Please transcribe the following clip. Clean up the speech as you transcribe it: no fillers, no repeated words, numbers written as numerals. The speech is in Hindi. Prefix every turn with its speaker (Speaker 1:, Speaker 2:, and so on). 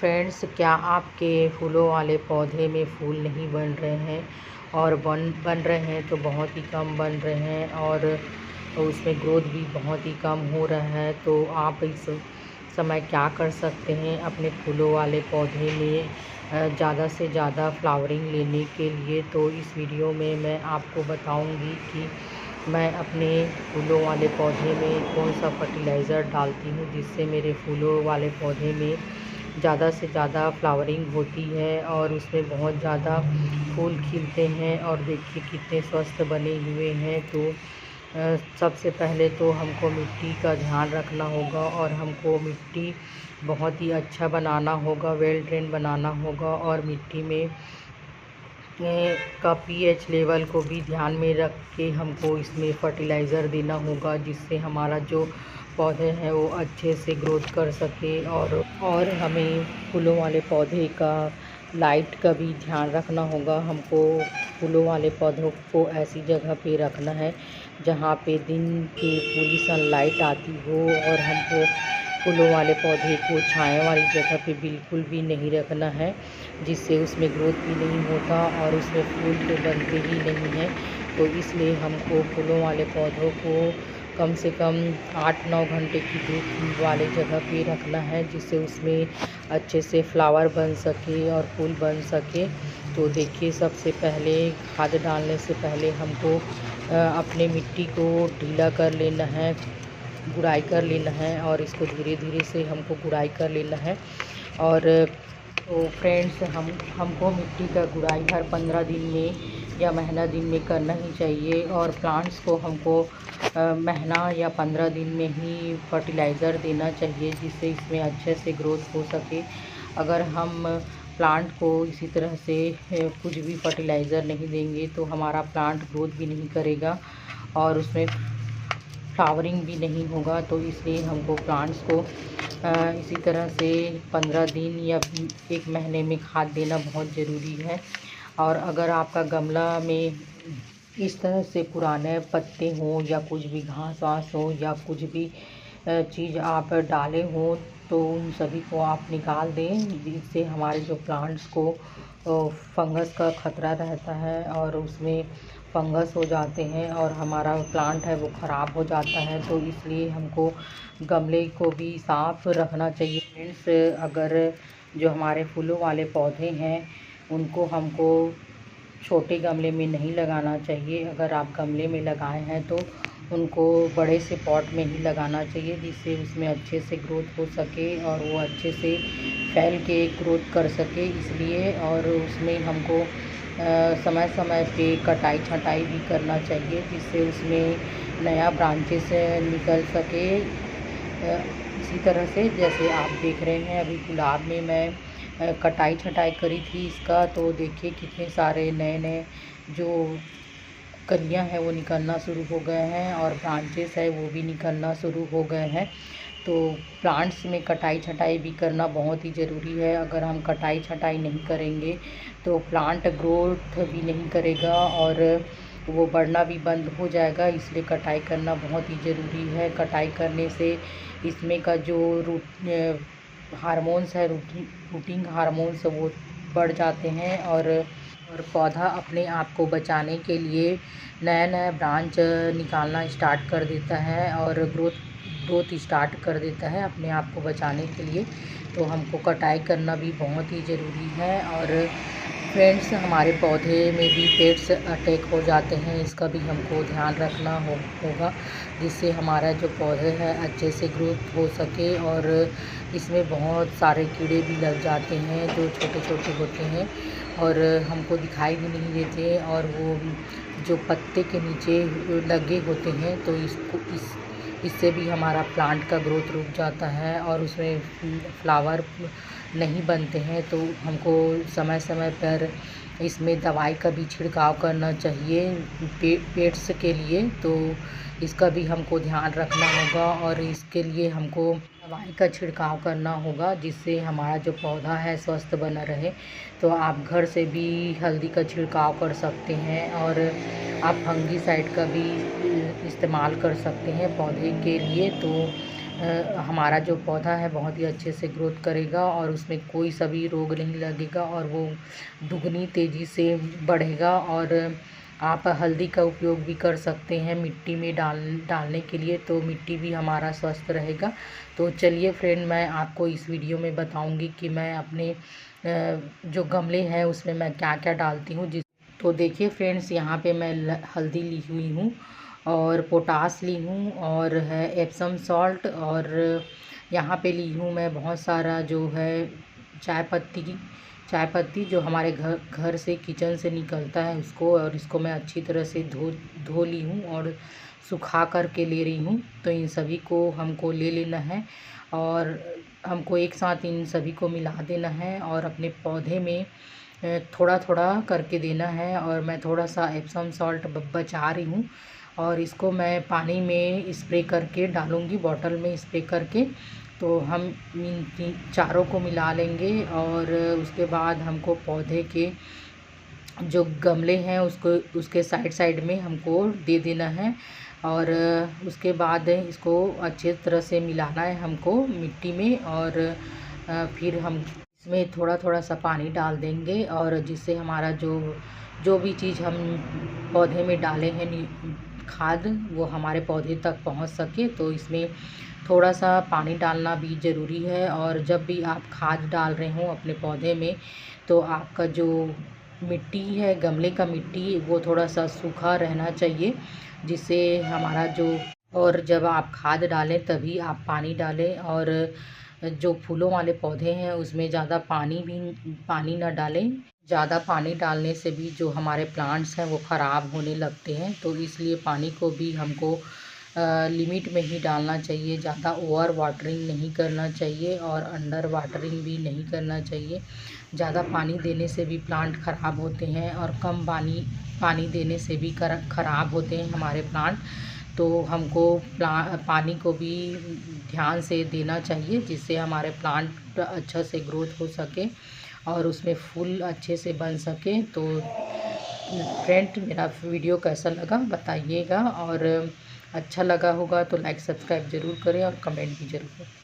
Speaker 1: फ्रेंड्स, क्या आपके फूलों वाले पौधे में फूल नहीं बन रहे हैं और बन रहे हैं तो बहुत ही कम बन रहे हैं और उसमें ग्रोथ भी बहुत ही कम हो रहा है। तो आप इस समय क्या कर सकते हैं अपने फूलों वाले पौधे में ज़्यादा से ज़्यादा फ्लावरिंग लेने के लिए। तो इस वीडियो में मैं आपको बताऊंगी कि मैं अपने फूलों वाले पौधे में कौन सा फर्टिलाइज़र डालती हूँ जिससे मेरे फूलों वाले पौधे में ज़्यादा से ज़्यादा फ्लावरिंग होती है और उसमें बहुत ज़्यादा फूल खिलते हैं और देखिए कितने स्वस्थ बने हुए हैं। तो सबसे पहले तो हमको मिट्टी का ध्यान रखना होगा और हमको मिट्टी बहुत ही अच्छा बनाना होगा, वेल ड्रेन बनाना होगा और मिट्टी में का पीएच लेवल को भी ध्यान में रख के हमको इसमें फर्टिलाइज़र देना होगा जिससे हमारा जो पौधे हैं वो अच्छे से ग्रोथ कर सके। और हमें फूलों वाले पौधे का लाइट का भी ध्यान रखना होगा। हमको फूलों वाले पौधों को ऐसी जगह पे रखना है जहाँ पे दिन की पूरी सनलाइट आती हो और हमको फूलों वाले पौधे को छाया वाली जगह पे बिल्कुल भी नहीं रखना है जिससे उसमें ग्रोथ भी नहीं होता और उसमें फूल तो बनते ही नहीं हैं। तो इसलिए हमको फूलों वाले पौधों को कम से कम 8-9 घंटे की धूप वाले जगह पे रखना है जिससे उसमें अच्छे से फ्लावर बन सके और फूल बन सके। तो देखिए, सबसे पहले खाद डालने से पहले हमको अपने मिट्टी को ढीला कर लेना है, गुड़ाई कर लेना है और इसको धीरे धीरे से हमको गुड़ाई कर लेना है। और तो फ्रेंड्स, हमको मिट्टी का गुड़ाई हर 15 दिन में या महीना दिन में करना ही चाहिए और प्लांट्स को हमको महीना या 15 दिन में ही फर्टिलाइज़र देना चाहिए जिससे इसमें अच्छे से ग्रोथ हो सके। अगर हम प्लांट को इसी तरह से कुछ भी फर्टिलाइज़र नहीं देंगे तो हमारा प्लांट ग्रोथ भी नहीं करेगा और उसमें फ्लावरिंग भी नहीं होगा। तो इसलिए हमको प्लांट्स को इसी तरह से 15 दिन या 1 महीने में खाद देना बहुत ज़रूरी है। और अगर आपका गमला में इस तरह से पुराने पत्ते हों या कुछ भी घास वास हो या कुछ भी चीज़ आप डाले हो तो उन सभी को आप निकाल दें जिससे हमारे जो प्लांट्स को फंगस का ख़तरा रहता है और उसमें फंगस हो जाते हैं और हमारा प्लांट है वो ख़राब हो जाता है। तो इसलिए हमको गमले को भी साफ़ रखना चाहिए। फ्रेंड्स, अगर जो हमारे फूलों वाले पौधे हैं उनको हमको छोटे गमले में नहीं लगाना चाहिए। अगर आप गमले में लगाए हैं तो उनको बड़े से पॉट में ही लगाना चाहिए जिससे उसमें अच्छे से ग्रोथ हो सके और वो अच्छे से फैल के ग्रोथ कर सके। इसलिए और उसमें हमको समय समय पे कटाई छटाई भी करना चाहिए जिससे उसमें नया ब्रांचेस निकल सके। इसी तरह से जैसे आप देख रहे हैं अभी गुलाब में मैं कटाई छटाई करी थी इसका, तो देखिए कितने सारे नए नए जो कलियां हैं वो निकलना शुरू हो गए हैं और ब्रांचेस है वो भी निकलना शुरू हो गए हैं। तो प्लांट्स में कटाई छटाई भी करना बहुत ही ज़रूरी है। अगर हम कटाई छटाई नहीं करेंगे तो प्लांट ग्रोथ भी नहीं करेगा और वो बढ़ना भी बंद हो जाएगा। इसलिए कटाई करना बहुत ही ज़रूरी है। कटाई करने से इसमें का जो हार्मोन्स है, रूटिंग हार्मोन्स वो बढ़ जाते हैं और पौधा अपने आप को बचाने के लिए नया नया ब्रांच निकालना स्टार्ट कर देता है और ग्रोथ स्टार्ट कर देता है अपने आप को बचाने के लिए। तो हमको कटाई करना भी बहुत ही ज़रूरी है। और फ्रेंड्स, हमारे पौधे में भी पेट्स अटैक हो जाते हैं, इसका भी हमको ध्यान रखना होगा जिससे हमारा जो पौधे हैं अच्छे से ग्रोथ हो सके। और इसमें बहुत सारे कीड़े भी लग जाते हैं जो छोटे छोटे होते हैं और हमको दिखाई भी नहीं देते और वो जो पत्ते के नीचे लगे होते हैं तो इससे भी हमारा प्लांट का ग्रोथ रुक जाता है और उसमें फ्लावर नहीं बनते हैं। तो हमको समय समय पर इसमें दवाई का भी छिड़काव करना चाहिए पेट्स के लिए। तो इसका भी हमको ध्यान रखना होगा और इसके लिए हमको दवाई का छिड़काव करना होगा जिससे हमारा जो पौधा है स्वस्थ बना रहे। तो आप घर से भी हल्दी का छिड़काव कर सकते हैं और आप फंगीसाइड का भी इस्तेमाल कर सकते हैं पौधे के लिए। तो हमारा जो पौधा है बहुत ही अच्छे से ग्रोथ करेगा और उसमें कोई सा भी रोग नहीं लगेगा और वो दुगनी तेज़ी से बढ़ेगा। और आप हल्दी का उपयोग भी कर सकते हैं मिट्टी में डालने के लिए, तो मिट्टी भी हमारा स्वस्थ रहेगा। तो चलिए फ्रेंड, मैं आपको इस वीडियो में बताऊंगी कि मैं अपने जो गमले हैं उसमें मैं क्या क्या डालती हूँ। तो देखिए फ्रेंड्स, यहाँ पे मैं हल्दी ली हुई हूँ और पोटास ली हूँ और है एप्सम सॉल्ट, और यहाँ पे ली हूँ मैं बहुत सारा जो है चाय पत्ती जो हमारे घर से किचन से निकलता है उसको, और इसको मैं अच्छी तरह से धो ली हूँ और सुखा कर के ले रही हूँ। तो इन सभी को हमको ले लेना है और हमको एक साथ इन सभी को मिला देना है और अपने पौधे में थोड़ा थोड़ा करके देना है। और मैं थोड़ा सा एप्सम सॉल्ट बचा रही हूँ और इसको मैं पानी में स्प्रे करके डालूँगी, बॉटल में स्प्रे करके। तो हम इन चारों को मिला लेंगे और उसके बाद हमको पौधे के जो गमले हैं उसके साइड में हमको दे देना है। और उसके बाद इसको अच्छे तरह से मिलाना है हमको मिट्टी में, और फिर हम इसमें थोड़ा थोड़ा सा पानी डाल देंगे, और जिससे हमारा जो भी चीज़ हम पौधे में डाले हैं खाद, वो हमारे पौधे तक पहुंच सके। तो इसमें थोड़ा सा पानी डालना भी ज़रूरी है। और जब भी आप खाद डाल रहे हो अपने पौधे में, तो आपका जो मिट्टी है, गमले का मिट्टी, वो थोड़ा सा सूखा रहना चाहिए, जिससे हमारा जो, और जब आप खाद डालें तभी आप पानी डालें। और जो फूलों वाले पौधे हैं उसमें ज़्यादा पानी ना डालें। ज़्यादा पानी डालने से भी जो हमारे प्लांट्स हैं वो ख़राब होने लगते हैं। तो इसलिए पानी को भी हमको लिमिट में ही डालना चाहिए, ज़्यादा ओवर वाटरिंग नहीं करना चाहिए और अंडर वाटरिंग भी नहीं करना चाहिए। ज़्यादा पानी देने से भी प्लांट ख़राब होते हैं और कम पानी देने से भी ख़राब होते हैं हमारे प्लांट। तो हमको पानी को भी ध्यान से देना चाहिए, जिससे हमारे प्लांट अच्छा से ग्रोथ हो सके और उसमें फूल अच्छे से बन सके। तो फ्रेंड, मेरा वीडियो कैसा लगा बताइएगा, और अच्छा लगा होगा तो लाइक सब्सक्राइब ज़रूर करें और कमेंट भी ज़रूर करें।